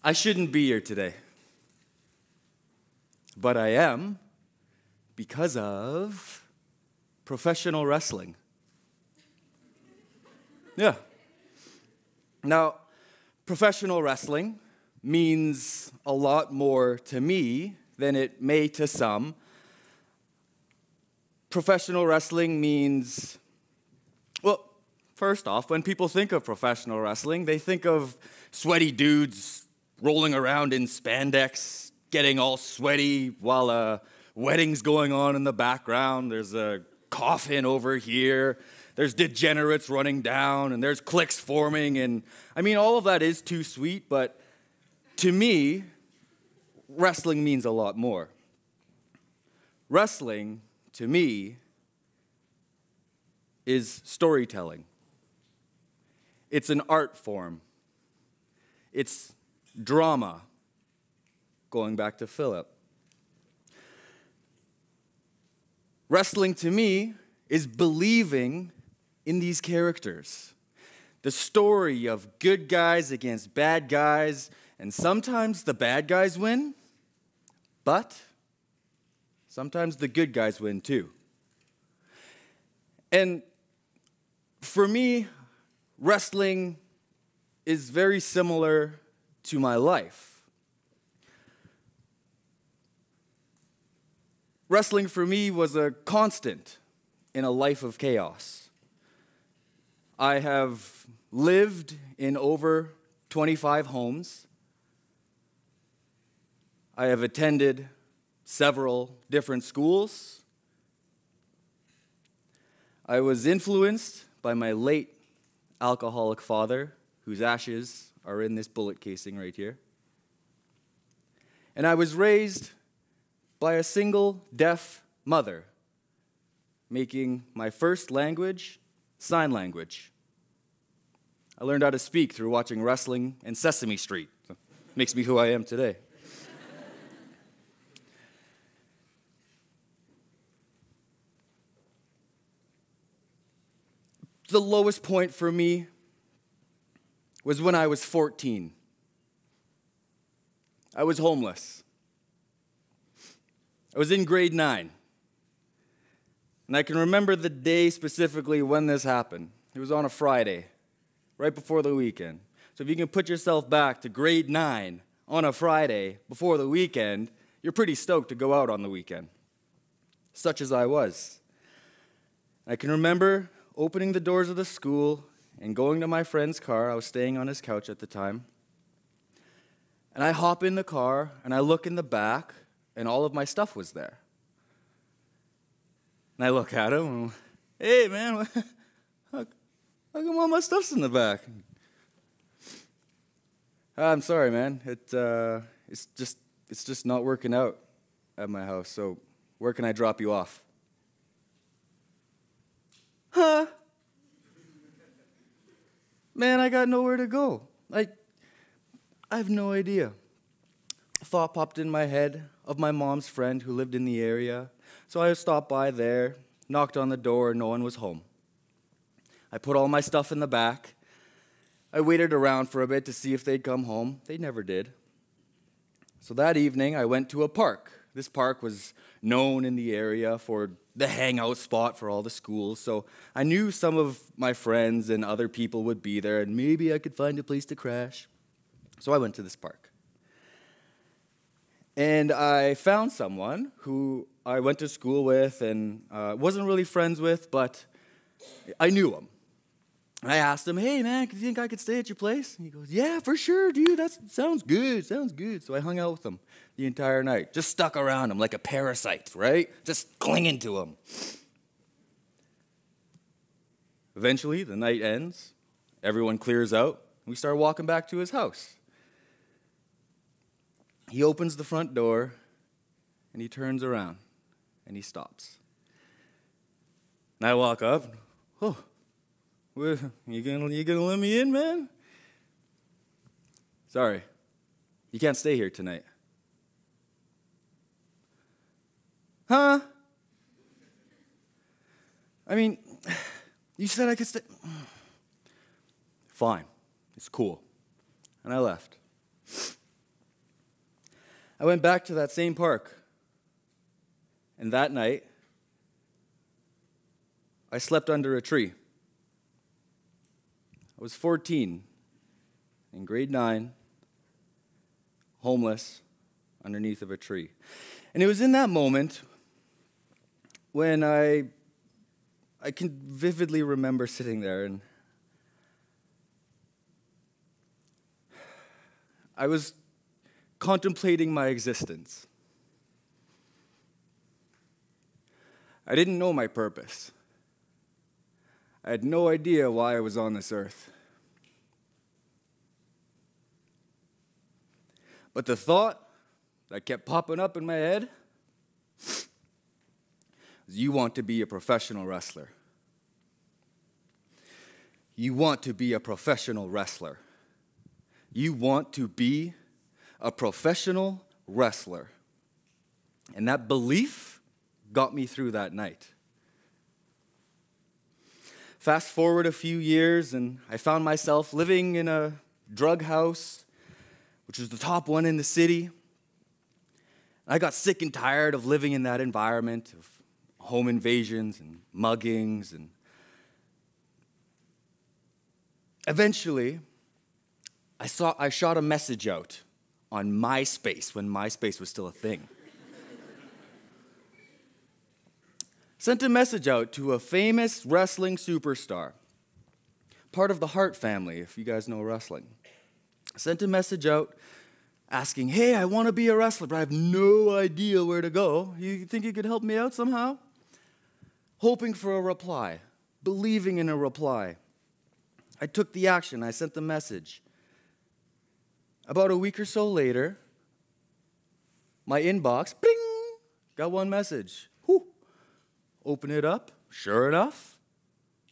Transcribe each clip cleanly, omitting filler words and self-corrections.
I shouldn't be here today, but I am because of professional wrestling. Yeah. Now, professional wrestling means a lot more to me than it may to some. Professional wrestling means, well, first off, when people think of professional wrestling, they think of sweaty dudes rolling around in spandex, getting all sweaty while a wedding's going on in the background. There's a coffin over here. There's degenerates running down, and there's cliques forming. And I mean, all of that is too sweet, but to me, wrestling means a lot more. Wrestling, to me, is storytelling. It's an art form. It's drama, going back to Philip. Wrestling, to me, is believing in these characters. The story of good guys against bad guys, and sometimes the bad guys win, but sometimes the good guys win too. And for me, wrestling is very similar to my life. Wrestling for me was a constant in a life of chaos. I have lived in over 25 homes. I have attended several different schools. I was influenced by my late alcoholic father, whose ashes are in this bullet casing right here. And I was raised by a single deaf mother, making my first language sign language. I learned how to speak through watching wrestling and Sesame Street. So makes me who I am today. The lowest point for me was when I was 14. I was homeless. I was in grade 9. And I can remember the day specifically when this happened. It was on a Friday, right before the weekend. So if you can put yourself back to grade 9 on a Friday before the weekend, you're pretty stoked to go out on the weekend, such as I was. I can remember opening the doors of the school and going to my friend's car. I was staying on his couch at the time. And I hop in the car, and I look in the back, and all of my stuff was there. And I look at him, and hey, man, how come all my stuff's in the back? I'm sorry, man. It's just not working out at my house, so where can I drop you off? Huh? Man, I got nowhere to go. I have no idea. A thought popped in my head of my mom's friend who lived in the area. So I stopped by there, knocked on the door, no one was home. I put all my stuff in the back. I waited around for a bit to see if they'd come home. They never did. So that evening, I went to a park. This park was known in the area for the hangout spot for all the schools, so I knew some of my friends and other people would be there, and maybe I could find a place to crash. So I went to this park. And I found someone who I went to school with and wasn't really friends with, but I knew him. And I asked him, hey, man, do you think I could stay at your place? And he goes, yeah, for sure, dude. That sounds good. So I hung out with him the entire night. Just stuck around him like a parasite, right? Just clinging to him. Eventually, the night ends. Everyone clears out. And we start walking back to his house. He opens the front door, and he turns around, and he stops. And I walk up. Oh. Well, you gonna let me in, man? Sorry, you can't stay here tonight. Huh? I mean, you said I could stay. Fine, it's cool. And I left. I went back to that same park. And that night, I slept under a tree. I was 14, in grade 9, homeless, underneath of a tree. And it was in that moment when I can vividly remember sitting there, and I was contemplating my existence. I didn't know my purpose. I had no idea why I was on this earth. But the thought that kept popping up in my head was, you want to be a professional wrestler. You want to be a professional wrestler. You want to be a professional wrestler. And that belief got me through that night. Fast forward a few years, and I found myself living in a drug house, which was the top one in the city. I got sick and tired of living in that environment of home invasions and muggings. And eventually, I shot a message out on MySpace when MySpace was still a thing. Sent a message out to a famous wrestling superstar, part of the Hart family, if you guys know wrestling. Sent a message out asking, hey, I want to be a wrestler, but I have no idea where to go. You think you could help me out somehow? Hoping for a reply, believing in a reply. I took the action. I sent the message. About a week or so later, my inbox, bing, got one message. Whew. Open it up. Sure enough,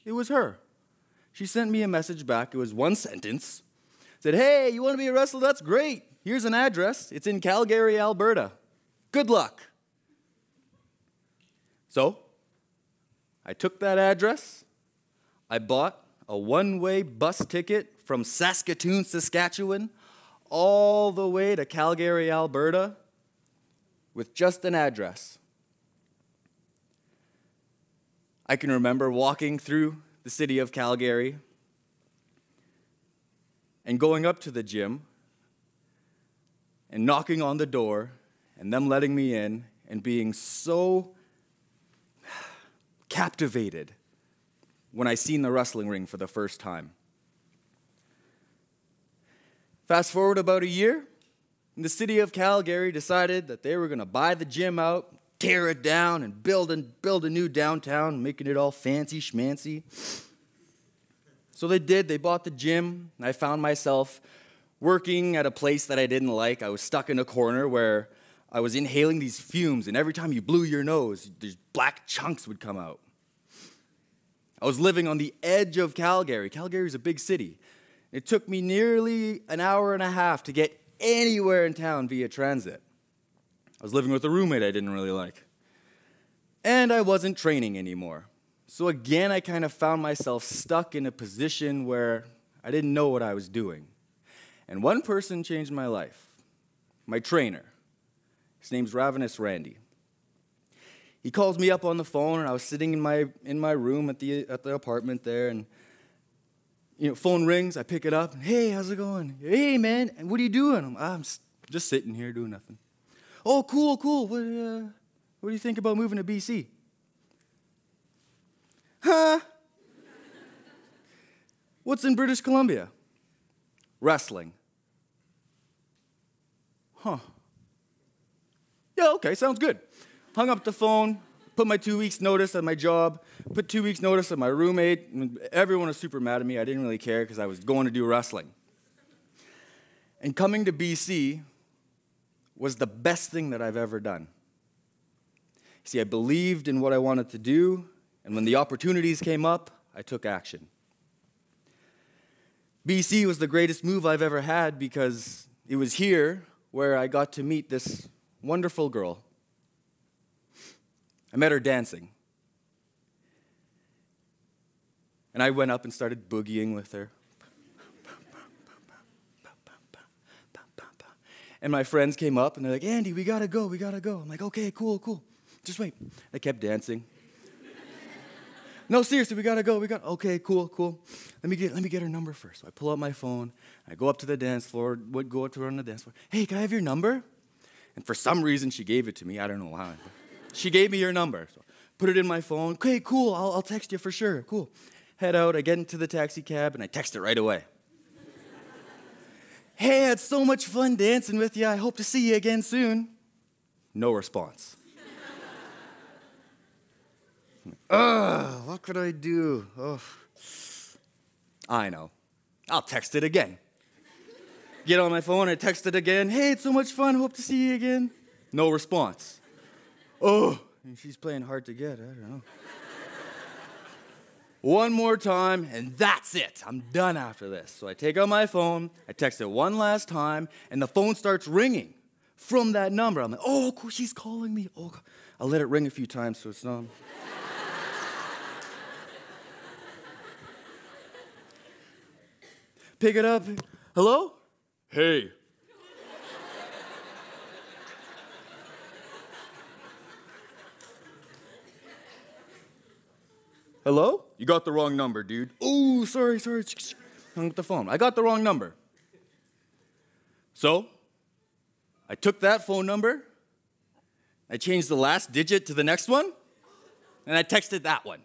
it was her. She sent me a message back. It was one sentence. Said, hey, you want to be a wrestler? That's great. Here's an address. It's in Calgary, Alberta. Good luck. So, I took that address. I bought a one-way bus ticket from Saskatoon, Saskatchewan, all the way to Calgary, Alberta, with just an address. I can remember walking through the city of Calgary and going up to the gym and knocking on the door and them letting me in and being so captivated when I seen the wrestling ring for the first time. Fast forward about a year, and the city of Calgary decided that they were going to buy the gym out, tear it down, and build a new downtown, making it all fancy schmancy. So they did. They bought the gym, and I found myself working at a place that I didn't like. I was stuck in a corner where I was inhaling these fumes, and every time you blew your nose, these black chunks would come out. I was living on the edge of Calgary. Calgary is a big city. It took me nearly an hour and a half to get anywhere in town via transit. I was living with a roommate I didn't really like. And I wasn't training anymore. So again, I kind of found myself stuck in a position where I didn't know what I was doing. And one person changed my life, my trainer. His name's Ravenous Randy. He calls me up on the phone, and I was sitting in my room at the apartment there, and phone rings. I pick it up. Hey, how's it going? Hey, man, and what are you doing? I'm just sitting here doing nothing. Oh, cool. What do you think about moving to BC? Huh? What's in British Columbia? Wrestling. Huh. Yeah, okay, sounds good. Hung up the phone, put my 2 weeks notice at my job, put 2 weeks notice at my roommate. Everyone was super mad at me. I didn't really care because I was going to do wrestling. And coming to BC was the best thing that I've ever done. See, I believed in what I wanted to do, and when the opportunities came up, I took action. BC was the greatest move I've ever had because it was here where I got to meet this wonderful girl. I met her dancing. And I went up and started boogieing with her. And my friends came up and they're like, Andy, we gotta go. I'm like, okay, cool. Just wait. I kept dancing. No, seriously, we gotta go. Okay, cool. Let me get her number first. So I pull out my phone. I go up to the dance floor. Go up to her on the dance floor. Hey, can I have your number? And for some reason, she gave it to me. I don't know how. She gave me her number. So put it in my phone. Okay, cool. I'll text you for sure. Cool. Head out. I get into the taxi cab and I text it right away. Hey, I had so much fun dancing with you. I hope to see you again soon. No response. What could I do? I know. I'll text it again. Get on my phone, I text it again. Hey, it's so much fun. Hope to see you again. No response. She's playing hard to get. I don't know. One more time, and that's it. I'm done after this. So I take out my phone, I text it one last time, and the phone starts ringing from that number. I'm like, oh, cool, she's calling me. Oh, I'll let it ring a few times so it's not. Pick it up. Hello? Hey. Hello? You got the wrong number, dude. Oh, sorry. Hung up the phone. I got the wrong number. So, I took that phone number, I changed the last digit to the next one, and I texted that one.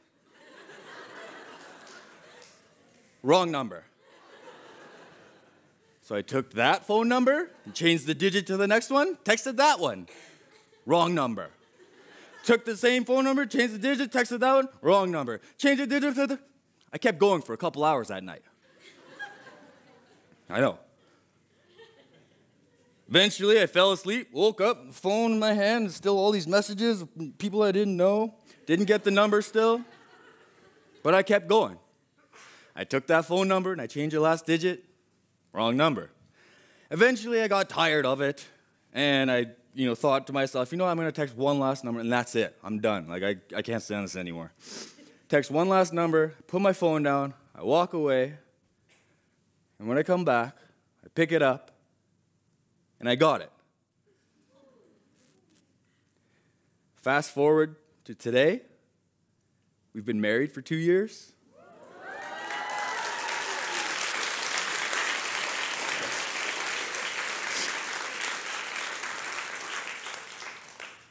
Wrong number. So I took that phone number and changed the digit to the next one, texted that one. Wrong number. Took the same phone number, changed the digit, texted that one, wrong number. Changed the digit to the... I kept going for a couple hours that night. I know. Eventually, I fell asleep, woke up, phone in my hand, still all these messages, people I didn't know, didn't get the number still, but I kept going. I took that phone number and I changed the last digit, wrong number. Eventually, I got tired of it, and I thought to myself, I'm going to text one last number, and that's it. I'm done. Like, I can't stand this anymore. Text one last number, put my phone down, I walk away, and when I come back, I pick it up, and I got it. Fast forward to today. We've been married for 2 years.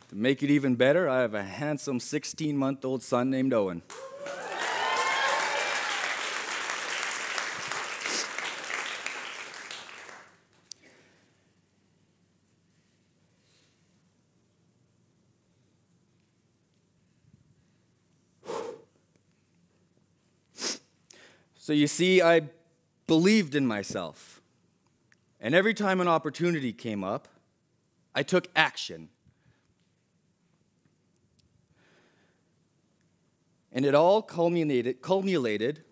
To make it even better, I have a handsome 16-month-old son named Owen. So you see, I believed in myself. And every time an opportunity came up, I took action. And it all culminated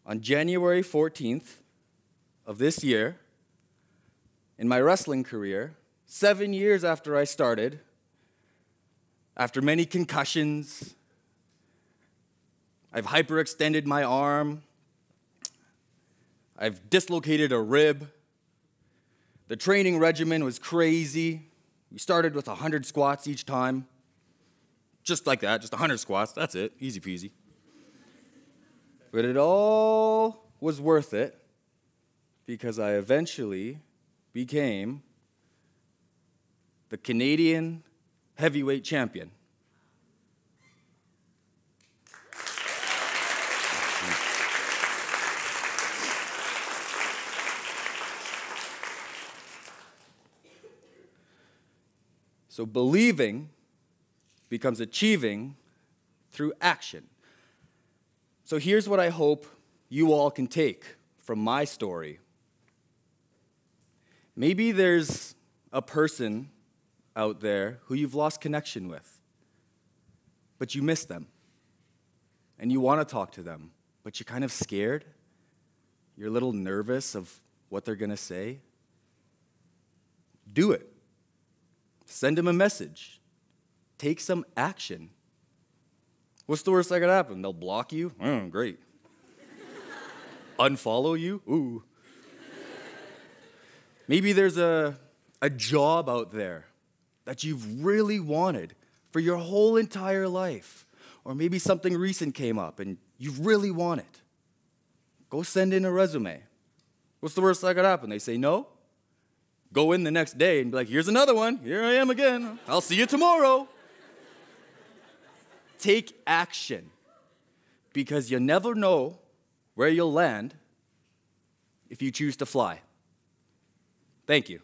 on January 14th of this year in my wrestling career, 7 years after I started, after many concussions. I've hyperextended my arm. I've dislocated a rib. The training regimen was crazy. We started with 100 squats each time. Just like that, just 100 squats, that's it, easy peasy. But it all was worth it because I eventually became the Canadian heavyweight champion. So believing becomes achieving through action. So here's what I hope you all can take from my story. Maybe there's a person out there who you've lost connection with, but you miss them, and you want to talk to them, but you're kind of scared. You're a little nervous of what they're going to say. Do it. Send them a message. Take some action. What's the worst that could happen? They'll block you? Great. Unfollow you? Ooh. Maybe there's a job out there that you've really wanted for your whole entire life. Or maybe something recent came up and you really want it. Go send in a resume. What's the worst that could happen? They say no? Go in the next day and be like, here's another one. Here I am again. I'll see you tomorrow. Take action, because you never know where you'll land if you choose to fly. Thank you.